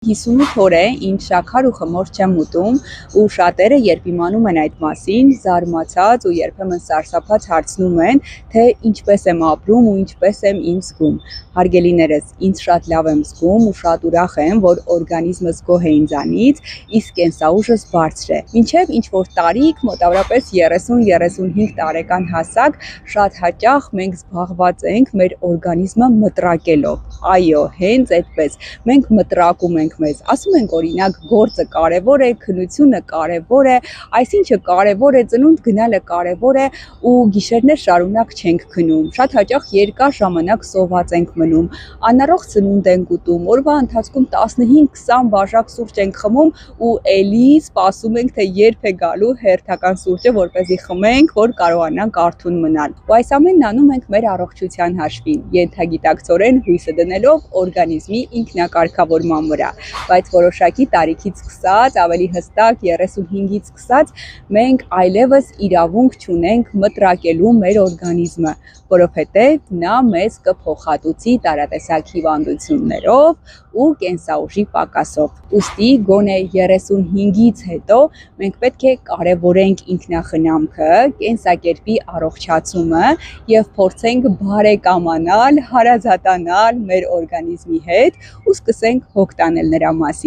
58 օր է, ինչ շաքար ու խմոր չեմ ուտում ու շատերը երբ իմանում են այդ մասին, զարմացած ու երբեմն սարսափած հարցնում են, թե ինչպես եմ ապրում ու ինչպես եմ ինձ զգում։ Հարգելիներս, ինձ շատ լավ եմ զգում ու շատ ուրախ եմ, որ օրգանիզմս գոհ է ինձանից, իսկ կենսաուժս բարձր է։ Մինչև ինչ-որ տարիք, մոտավորապես 30-35 տարեկան հասակ, շատ հաճախ մենք զբաղված ենք մեր օրգանիզմը մտրակելով։ Այո, հենց այդպես։ Մենք մտրակում ենք մեզ, ասում ենք օրինակ գործը կարևոր է, քնությունը կարևոր է, այսինչը կարևոր է, ծնունդ գնալը կարևոր է ու գիշերներ շարունակ չենք քնում, շատ հաճախ երկար ժամանակ սոված ենք մնում, անառողջ ծնունդ ենք ուտում, օրվա ընթացքում 15-20 բաժակ սուրճ ենք խմում ու էլի սպասում ենք, թե երբ է գալու հերթական սուրճը, որպեսզի խմենք, որ կարողանանք արթուն մնալ։ Ու այս ամենն անում ենք մեր առողջության հաշվին, ենթագիտակցորեն հույսը դնելով օրգանիզմի ինքնակարգավորման վրա, բայց որոշակի տարիքից սկսած, ավելի հստակ 35-ից սկսած, մենք այլևս իրավունք չունենք մտրակելու մեր օրգանիզմը, որովհետև նա մեզ կփոխհատուցի տարատեսակ հիվանդություններով ու կենսաուժի պակասով։ Ուստի գոնե 35-ից հետո մենք պետք է կարևորենք ինքնախնամքը, կենսակերպի առողջացումը եւ փորձենք բարեկամանալ, հարազատանալ մեր օրգանիզմի հետ ու սկսենք հոգ տանել նրա մասին։